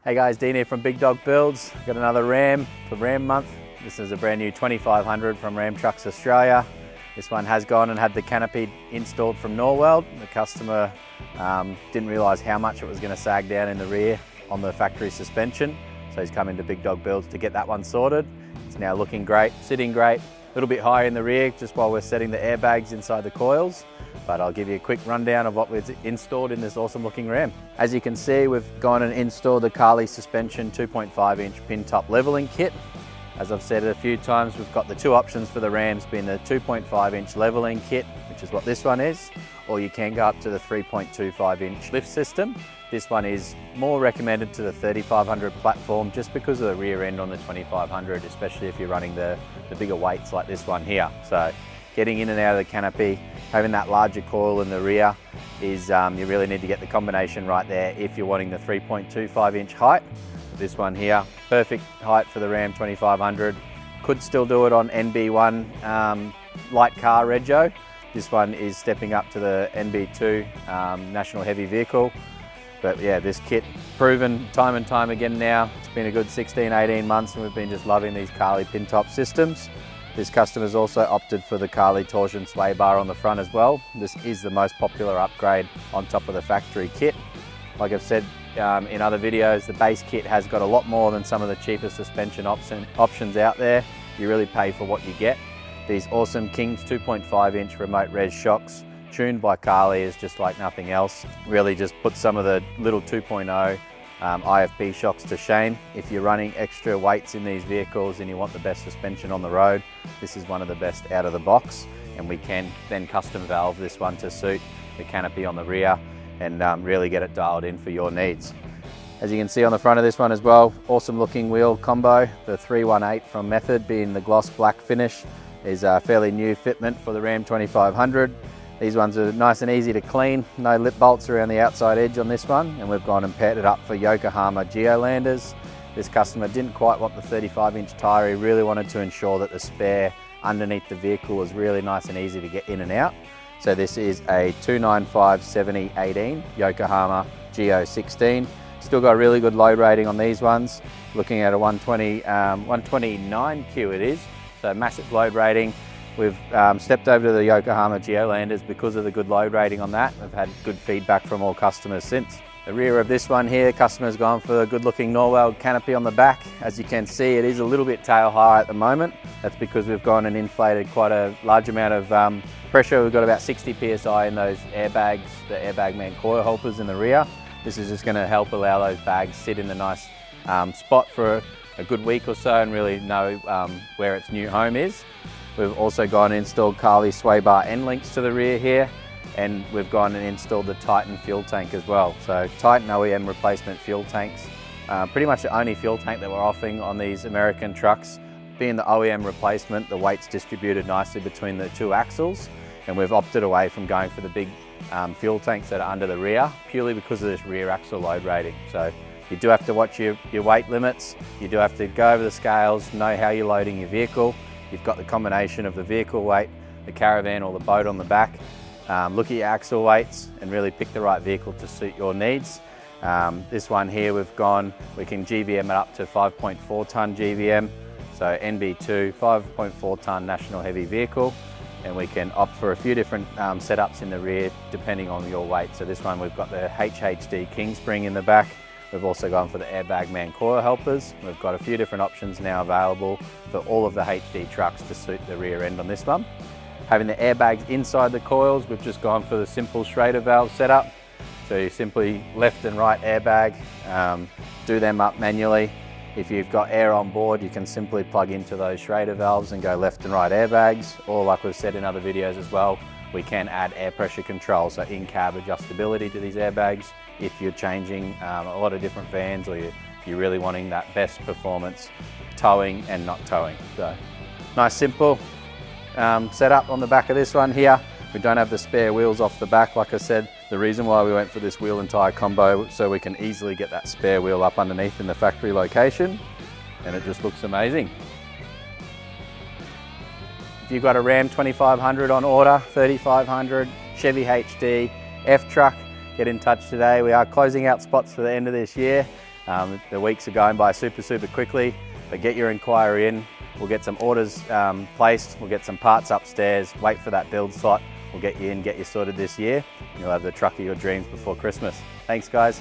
Hey guys, Dean here from Big Dog Builds. Got another Ram for Ram month. This is a brand new 2500 from Ram Trucks Australia. This one has gone and had the canopy installed from Norweld. The customer didn't realise how much it was going to sag down in the rear on the factory suspension. So he's come into Big Dog Builds to get that one sorted. It's now looking great, sitting great. A little bit higher in the rear just while we're setting the airbags inside the coils. But I'll give you a quick rundown of what we've installed in this awesome looking Ram. As you can see, we've gone and installed the Carli suspension 2.5 inch Pintop leveling kit. As I've said it a few times, we've got the two options for the Rams being the 2.5 inch leveling kit, which is what this one is, or you can go up to the 3.25 inch lift system. This one is more recommended to the 3500 platform just because of the rear end on the 2500, especially if you're running the bigger weights like this one here. So getting in and out of the canopy, having that larger coil in the rear is, you really need to get the combination right there if you're wanting the 3.25 inch height. This one here, perfect height for the Ram 2500. Could still do it on NB1 light car rego. This one is stepping up to the NB2 National Heavy Vehicle. But yeah, this kit proven time and time again now. It's been a good 16, 18 months and we've been just loving these Carli Pintop systems. This customer's also opted for the Carli torsion sway bar on the front as well. This is the most popular upgrade on top of the factory kit. Like I've said in other videos, the base kit has got a lot more than some of the cheaper suspension options out there. You really pay for what you get. These awesome Kings 2.5 inch remote res shocks tuned by Carli is just like nothing else. Really just put some of the little 2.0 IFB shocks to shame. If you're running extra weights in these vehicles and you want the best suspension on the road, this is one of the best out of the box, and we can then custom valve this one to suit the canopy on the rear and really get it dialed in for your needs. As you can see on the front of this one as well, awesome looking wheel combo. The 318 from Method being the gloss black finish is a fairly new fitment for the Ram 2500. These ones are nice and easy to clean, no lip bolts around the outside edge on this one, and we've gone and paired it up for Yokohama GO16. This customer didn't quite want the 35 inch tyre, he really wanted to ensure that the spare underneath the vehicle was really nice and easy to get in and out. So this is a 295/70/18 Yokohama GO16. Still got a really good load rating on these ones, looking at a 129 Q it is, so massive load rating. We've stepped over to the Yokohama GO16 because of the good load rating on that. We've had good feedback from all customers since. The rear of this one here, customer's gone for a good looking Norweld canopy on the back. As you can see, it is a little bit tail high at the moment. That's because we've gone and inflated quite a large amount of pressure. We've got about 60 PSI in those airbags, the airbag man coil helpers in the rear. This is just going to help allow those bags sit in a nice spot for a good week or so and really know where its new home is. We've also gone and installed Carli sway bar end links to the rear here, and we've gone and installed the Titan fuel tank as well. So Titan OEM Replacement fuel tanks, pretty much the only fuel tank that we're offering on these American trucks. Being the OEM replacement, the weight's distributed nicely between the two axles, and we've opted away from going for the big fuel tanks that are under the rear, purely because of this rear axle load rating. So you do have to watch your weight limits, you do have to go over the scales, know how you're loading your vehicle. You've got the combination of the vehicle weight, the caravan or the boat on the back. Look at your axle weights and really pick the right vehicle to suit your needs. This one here we can GVM it up to 5.4 tonne GVM. So NB2, 5.4 tonne National Heavy Vehicle. And we can opt for a few different setups in the rear depending on your weight. So this one we've got the HHD King spring in the back. We've also gone for the airbag man coil helpers. We've got a few different options now available for all of the HD trucks to suit the rear end on this one. Having the airbags inside the coils, we've just gone for the simple Schrader valve setup. So you simply left and right airbag, do them up manually. If you've got air on board, you can simply plug into those Schrader valves and go left and right airbags, or like we've said in other videos as well, we can add air pressure control, so in-cab adjustability to these airbags if you're changing a lot of different vans or you're really wanting that best performance towing and not towing. So nice simple setup on the back of this one here. We don't have the spare wheels off the back. Like I said, the reason why we went for this wheel and tyre combo so we can easily get that spare wheel up underneath in the factory location, and it just looks amazing. If you've got a Ram 2500 on order, 3500, Chevy HD, F-Truck, get in touch today. We are closing out spots for the end of this year. The weeks are going by super quickly, but get your inquiry in. We'll get some orders placed, we'll get some parts upstairs, wait for that build slot. We'll get you in, get you sorted this year, and you'll have the truck of your dreams before Christmas. Thanks guys.